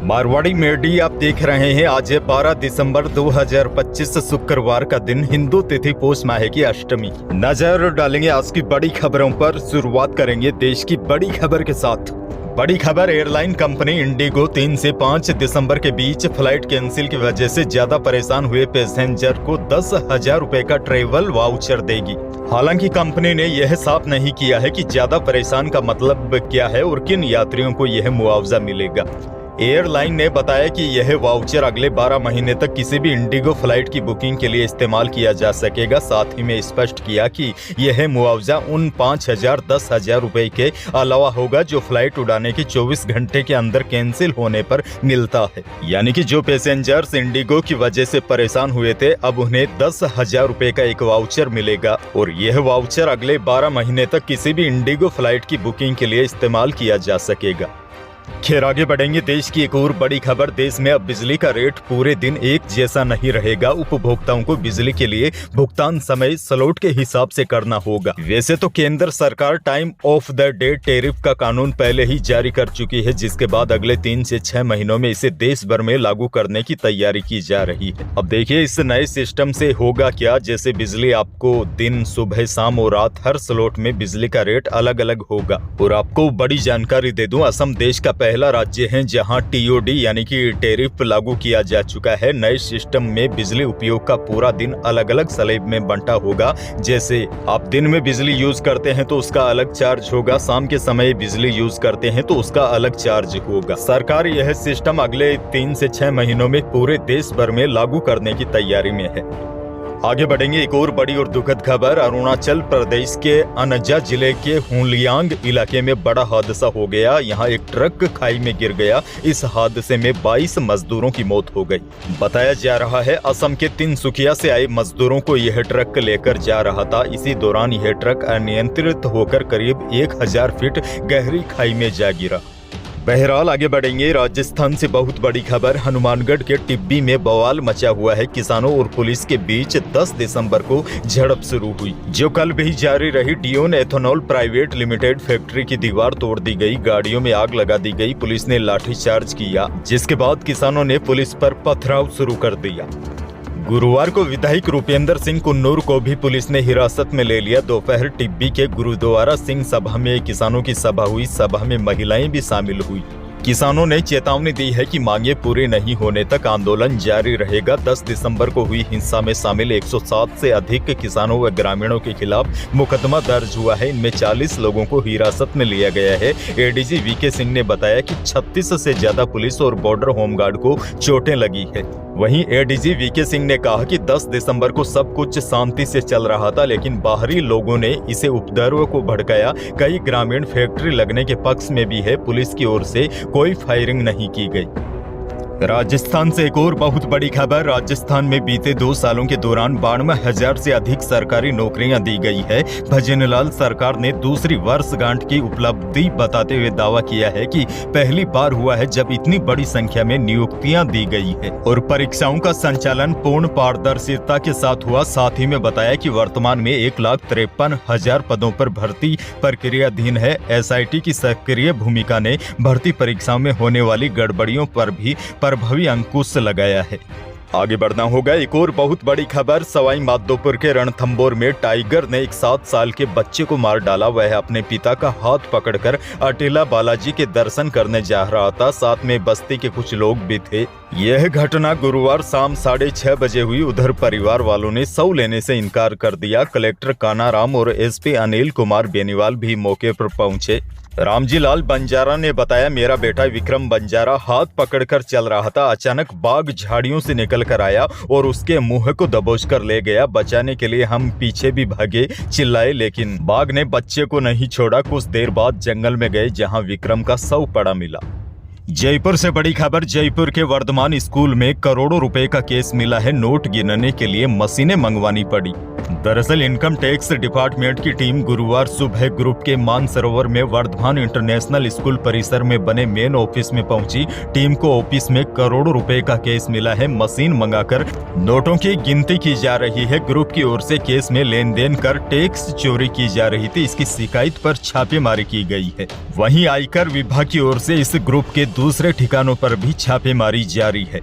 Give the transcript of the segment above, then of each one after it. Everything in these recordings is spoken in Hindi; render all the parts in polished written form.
मारवाड़ी मेडी आप देख रहे हैं। आज है 12 दिसंबर 2025 शुक्रवार का दिन, हिंदू तिथि पोष माह की अष्टमी। नजर डालेंगे आज की बड़ी खबरों पर। शुरुआत करेंगे देश की बड़ी खबर के साथ। बड़ी खबर, एयरलाइन कंपनी इंडिगो 3 से 5 दिसंबर के बीच फ्लाइट कैंसिल की वजह से ज्यादा परेशान हुए पैसेंजर को 10,000 रुपए का ट्रेवल वाउचर देगी। हालांकि कंपनी ने यह साफ नहीं किया है कि ज्यादा परेशान का मतलब क्या है और किन यात्रियों को यह मुआवजा मिलेगा। एयरलाइन ने बताया कि यह वाउचर अगले 12 महीने तक किसी भी इंडिगो फ्लाइट की बुकिंग के लिए इस्तेमाल किया जा सकेगा। साथ ही में स्पष्ट किया कि यह मुआवजा उन 5,000 10,000 रुपए के अलावा होगा जो फ्लाइट उड़ाने के 24 घंटे के अंदर कैंसिल होने पर मिलता है। यानी कि जो पैसेंजर्स इंडिगो की वजह से परेशान हुए थे, अब उन्हें 10,000 रुपए का एक वाउचर मिलेगा और यह वाउचर अगले 12 महीने तक किसी भी इंडिगो फ्लाइट की बुकिंग के लिए इस्तेमाल किया जा सकेगा। खैर, आगे बढ़ेंगे। देश की एक और बड़ी खबर, देश में अब बिजली का रेट पूरे दिन एक जैसा नहीं रहेगा। उपभोक्ताओं को बिजली के लिए भुगतान समय स्लॉट के हिसाब से करना होगा। वैसे तो केंद्र सरकार time of the day tariff का कानून पहले ही जारी कर चुकी है, जिसके बाद अगले 3 से 6 महीनों में इसे देश भर में लागू करने की तैयारी की जा रही है। अब देखिए इस नए सिस्टम से होगा क्या। जैसे बिजली आपको दिन, सुबह, शाम और रात हर स्लॉट में बिजली का रेट अलग अलग होगा। और आपको बड़ी जानकारी दे दूं, असम देश का पहला राज्य है जहां टीओडी यानी कि टैरिफ लागू किया जा चुका है। नए सिस्टम में बिजली उपयोग का पूरा दिन अलग अलग स्लैब में बंटा होगा। जैसे आप दिन में बिजली यूज करते हैं तो उसका अलग चार्ज होगा, शाम के समय बिजली यूज करते हैं तो उसका अलग चार्ज होगा। सरकार यह सिस्टम अगले 3 से 6 महीनों में पूरे देश भर में लागू करने की तैयारी में है। आगे बढ़ेंगे। एक और बड़ी और दुखद खबर, अरुणाचल प्रदेश के अनजा जिले के हुलियांग इलाके में बड़ा हादसा हो गया। यहाँ एक ट्रक खाई में गिर गया। इस हादसे में 22 मजदूरों की मौत हो गई। बताया जा रहा है असम के तिनसुकिया से आए मजदूरों को यह ट्रक लेकर जा रहा था। इसी दौरान यह ट्रक अनियंत्रित होकर करीब 1000 फीट गहरी खाई में जा गिरा। बहरहाल आगे बढ़ेंगे। राजस्थान से बहुत बड़ी खबर, हनुमानगढ़ के टिब्बी में बवाल मचा हुआ है। किसानों और पुलिस के बीच 10 दिसंबर को झड़प शुरू हुई, जो कल भी जारी रही। Dion ethanol private limited factory की दीवार तोड़ दी गई, गाड़ियों में आग लगा दी गई, पुलिस ने लाठीचार्ज किया, जिसके बाद किसानों ने पुलिस पर पथराव शुरू कर दिया। गुरुवार को विधायक रूपेंद्र सिंह कुन्नूर को भी पुलिस ने हिरासत में ले लिया। दोपहर टिब्बी के गुरुद्वारा सिंह सभा में किसानों की सभा हुई। सभा में महिलाएं भी शामिल हुई। किसानों ने चेतावनी दी है कि मांगे पूरी नहीं होने तक आंदोलन जारी रहेगा। 10 दिसंबर को हुई हिंसा में शामिल 107 से अधिक किसानों व ग्रामीणों के खिलाफ मुकदमा दर्ज हुआ है। इनमें 40 लोगों को हिरासत में लिया गया है। एडीजी वीके सिंह ने बताया कि 36 से ज्यादा पुलिस और बॉर्डर होमगार्ड को चोटें लगी है। वहीं एडीजी वीके सिंह ने कहा कि 10 दिसंबर को सब कुछ शांति से चल रहा था, लेकिन बाहरी लोगों ने इसे उपद्रव को भड़काया। कई ग्रामीण फैक्ट्री लगने के पक्ष में भी है। पुलिस की ओर से कोई फायरिंग नहीं की गई। राजस्थान से एक और बहुत बड़ी खबर, राजस्थान में बीते 2 सालों के दौरान 92,000 से अधिक सरकारी नौकरियां दी गई है। भजनलाल सरकार ने दूसरी वर्षगांठ की उपलब्धि बताते हुए दावा किया है कि पहली बार हुआ है जब इतनी बड़ी संख्या में नियुक्तियां दी गई है और परीक्षाओं का संचालन पूर्ण पारदर्शिता के साथ हुआ। साथ ही में बताया कि वर्तमान में 1,53,000 पदों पर भर्ती प्रक्रियाधीन है। एसआईटी की सक्रिय भूमिका ने भर्ती परीक्षाओं में होने वाली गड़बड़ियों पर भी प्रभावी अंकुश लगाया है। आगे बढ़ना होगा। एक और बहुत बड़ी खबर, सवाई माधोपुर के रणथंभौर में टाइगर ने एक 7 साल के बच्चे को मार डाला। वह अपने पिता का हाथ पकड़कर अटेला बालाजी के दर्शन करने जा रहा था। साथ में बस्ती के कुछ लोग भी थे। यह घटना गुरुवार शाम 6:30 बजे हुई। उधर परिवार वालों ने शव लेने से इनकार कर दिया। कलेक्टर कानाराम और एसपी अनिल कुमार बेनीवाल भी मौके पर पहुंचे। रामजी लाल बंजारा ने बताया, मेरा बेटा विक्रम बंजारा हाथ पकड़कर चल रहा था। अचानक बाघ झाड़ियों से निकल कर आया और उसके मुंह को दबोच कर ले गया। बचाने के लिए हम पीछे भी भागे, चिल्लाए, लेकिन बाघ ने बच्चे को नहीं छोड़ा। कुछ देर बाद जंगल में गए जहां विक्रम का शव पड़ा मिला। जयपुर से बड़ी खबर, जयपुर के वर्धमान स्कूल में करोड़ों रुपए का केस मिला है। नोट गिनने के लिए मशीनें मंगवानी पड़ी। दरअसल इनकम टैक्स डिपार्टमेंट की टीम गुरुवार सुबह ग्रुप के मानसरोवर में वर्धमान इंटरनेशनल स्कूल परिसर में बने मेन ऑफिस में पहुंची। टीम को ऑफिस में करोड़ों रुपए का केस मिला है। मशीन मंगाकर नोटों की गिनती की जा रही है। ग्रुप की ओर से केस में लेन देन कर टैक्स चोरी की जा रही थी। इसकी शिकायत पर छापेमारी की गई है। वहीं आयकर विभाग की ओर से इस ग्रुप के दूसरे ठिकानों पर भी छापेमारी जारी है।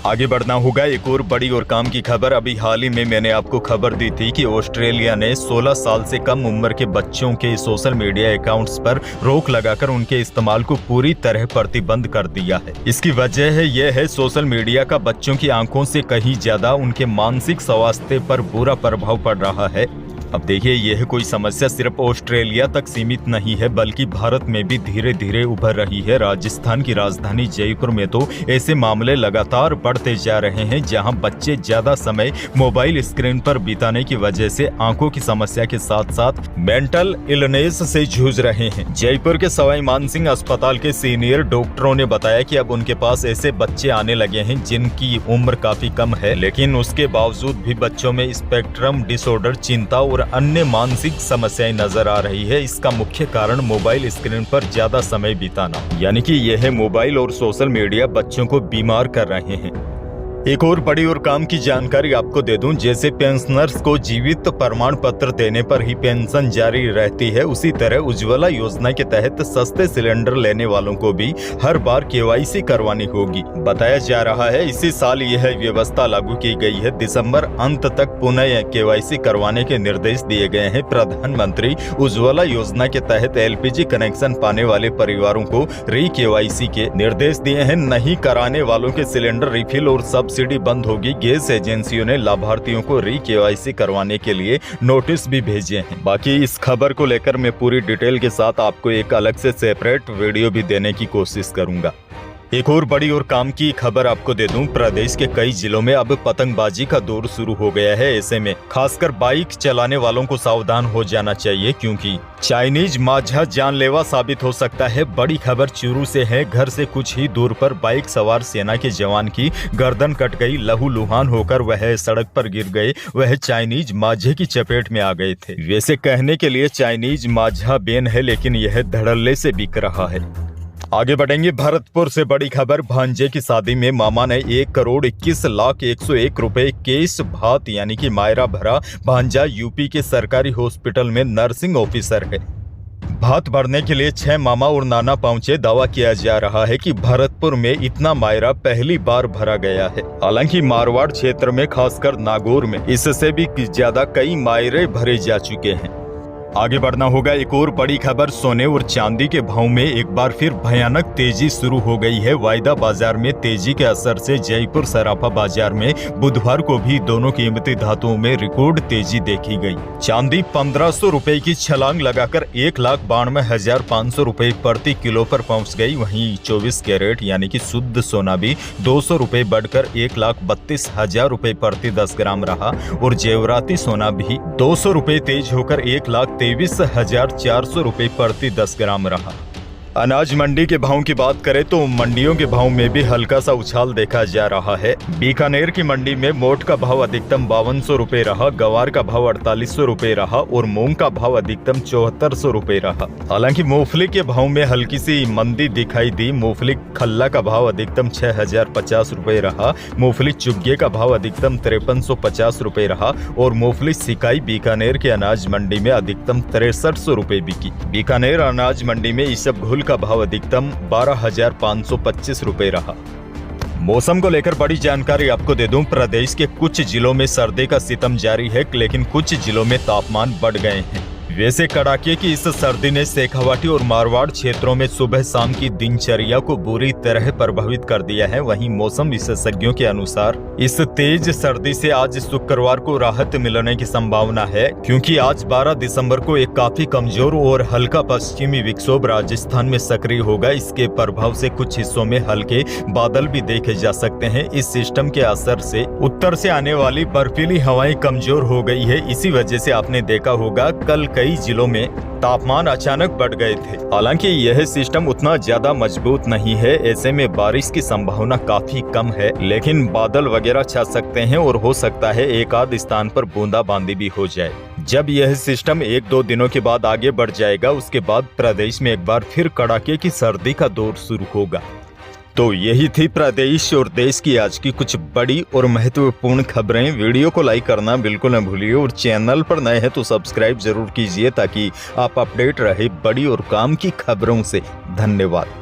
आगे बढ़ना होगा एक और बड़ी और काम की खबर। अभी हाल ही में मैंने आपको खबर दी थी कि ऑस्ट्रेलिया ने 16 साल से कम उम्र के बच्चों के सोशल मीडिया अकाउंट्स पर रोक लगाकर उनके इस्तेमाल को पूरी तरह प्रतिबंध कर दिया है। इसकी वजह यह है सोशल मीडिया का बच्चों की आंखों से कहीं ज्यादा उनके मानसिक स्वास्थ्य पर बुरा प्रभाव पड़ रहा है। अब देखिए, यह कोई समस्या सिर्फ ऑस्ट्रेलिया तक सीमित नहीं है बल्कि भारत में भी धीरे धीरे उभर रही है। राजस्थान की राजधानी जयपुर में तो ऐसे मामले लगातार बढ़ते जा रहे हैं जहां बच्चे ज्यादा समय मोबाइल स्क्रीन पर बिताने की वजह से आंखों की समस्या के साथ साथ मेंटल इलनेस से जूझ रहे हैं। जयपुर के सवाई मानसिंह अस्पताल के सीनियर डॉक्टरों ने बताया कि अब उनके पास ऐसे बच्चे आने लगे हैं जिनकी उम्र काफी कम है, लेकिन उसके बावजूद भी बच्चों में स्पेक्ट्रम डिसऑर्डर, चिंता और अन्य मानसिक समस्याएं नजर आ रही है। इसका मुख्य कारण मोबाइल स्क्रीन पर ज्यादा समय बिताना, यानी कि यह मोबाइल और सोशल मीडिया बच्चों को बीमार कर रहे हैं। एक और बड़ी और काम की जानकारी आपको दे दूं, जैसे पेंशनर्स को जीवित प्रमाण पत्र देने पर ही पेंशन जारी रहती है, उसी तरह उज्ज्वला योजना के तहत सस्ते सिलेंडर लेने वालों को भी हर बार केवाईसी करवानी होगी। बताया जा रहा है इसी साल यह व्यवस्था लागू की गई है। दिसंबर अंत तक पुनः केवाईसी करवाने के निर्देश दिए गए हैं। प्रधानमंत्री उज्ज्वला योजना के तहत एलपीजी कनेक्शन पाने वाले परिवारों को री केवाईसी के निर्देश दिए हैं। नहीं कराने वालों के सिलेंडर रिफिल और सब्सिडी बंद होगी। गैस एजेंसियों ने लाभार्थियों को री केवाईसी करवाने के लिए नोटिस भी भेजे हैं। बाकी इस खबर को लेकर मैं पूरी डिटेल के साथ आपको एक अलग से सेपरेट वीडियो भी देने की कोशिश करूंगा। एक और बड़ी और काम की खबर आपको दे दूं, प्रदेश के कई जिलों में अब पतंगबाजी का दौर शुरू हो गया है। ऐसे में खासकर बाइक चलाने वालों को सावधान हो जाना चाहिए क्योंकि चाइनीज मांझा जानलेवा साबित हो सकता है। बड़ी खबर चूरू से है। घर से कुछ ही दूर पर बाइक सवार सेना के जवान की गर्दन कट गई। लहूलुहान होकर वह सड़क पर गिर गए। वह चाइनीज मांझे की चपेट में आ गए थे। वैसे कहने के लिए चाइनीज मांझा बेन है, लेकिन यह धड़ल्ले से बिक रहा है। आगे बढ़ेंगे। भरतपुर से बड़ी खबर, भांजे की शादी में मामा ने 1,21,01,01 रुपए केस भात यानी कि मायरा भरा। भांजा यूपी के सरकारी हॉस्पिटल में नर्सिंग ऑफिसर है। भात भरने के लिए 6 मामा और नाना पहुंचे। दावा किया जा रहा है कि भरतपुर में इतना मायरा पहली बार भरा गया है। हालांकि मारवाड़ क्षेत्र में खासकर नागौर में इससे भी ज्यादा कई मायरे भरे जा चुके हैं। आगे बढ़ना होगा। एक और बड़ी खबर, सोने और चांदी के भाव में एक बार फिर भयानक तेजी शुरू हो गई है। वायदा बाजार में तेजी के असर से जयपुर सराफा बाजार में बुधवार को भी दोनों कीमती धातुओं में रिकॉर्ड तेजी देखी गई। चांदी 1500 रुपए की छलांग लगाकर 1,92,500 रुपए प्रति किलो पर पहुंच गई। वहीं 24 कैरेट यानी कि शुद्ध सोना भी 200 रुपए बढ़कर 1,32,000 रुपए प्रति 10 ग्राम रहा और जेवराती सोना भी 200 रुपए तेज होकर 1,23,400 रुपए प्रति 10 ग्राम रहा। अनाज मंडी के भाव की बात करें तो मंडियों के भाव में भी हल्का सा उछाल देखा जा रहा है। बीकानेर की मंडी में मोट का भाव अधिकतम 5200 रुपए रहा, गवार का भाव 4800 रुपए रहा और मूंग का भाव अधिकतम 7400 रुपए रहा। हालांकि मूंगफली के भाव में हल्की सी मंदी दिखाई दी। मूंगफली खल्ला का भाव अधिकतम 6050 रुपए रहा। मूंगफली चुग्गे का भाव अधिकतम 5350 रुपए रहा और मूंगफली सिकाई बीकानेर के अनाज मंडी में अधिकतम 6300 रुपए बिकी। बीकानेर अनाज मंडी में इसबगोल का भाव अधिकतम 12,525 रुपए रहा। मौसम को लेकर बड़ी जानकारी आपको दे दूं, प्रदेश के कुछ जिलों में सर्दी का सितम जारी है, लेकिन कुछ जिलों में तापमान बढ़ गए हैं। वैसे कड़ाके की इस सर्दी ने शेखावाटी और मारवाड़ क्षेत्रों में सुबह शाम की दिनचर्या को बुरी तरह प्रभावित कर दिया है। वहीं मौसम विशेषज्ञों के अनुसार इस तेज सर्दी से आज शुक्रवार को राहत मिलने की संभावना है, क्योंकि आज 12 दिसंबर को एक काफी कमजोर और हल्का पश्चिमी विक्षोभ राजस्थान में सक्रिय होगा। इसके प्रभाव से कुछ हिस्सों में हल्के बादल भी देखे जा सकते हैं। इस सिस्टम के असर से उत्तर से आने वाली बर्फीली हवाएं कमजोर हो गई है। इसी वजह से आपने देखा होगा कल कई जिलों में तापमान अचानक बढ़ गए थे। हालांकि यह सिस्टम उतना ज्यादा मजबूत नहीं है, ऐसे में बारिश की संभावना काफी कम है, लेकिन बादल वगैरह छा सकते हैं और हो सकता है एक आध स्थान पर बूंदाबांदी भी हो जाए। जब यह सिस्टम 1-2 दिनों के बाद आगे बढ़ जाएगा, उसके बाद प्रदेश में एक बार फिर कड़ाके की सर्दी का दौर शुरू होगा। तो यही थी प्रदेश और देश की आज की कुछ बड़ी और महत्वपूर्ण खबरें। वीडियो को लाइक करना बिल्कुल न भूलिए और चैनल पर नए हैं तो सब्सक्राइब जरूर कीजिए ताकि आप अपडेट रहे बड़ी और काम की खबरों से। धन्यवाद।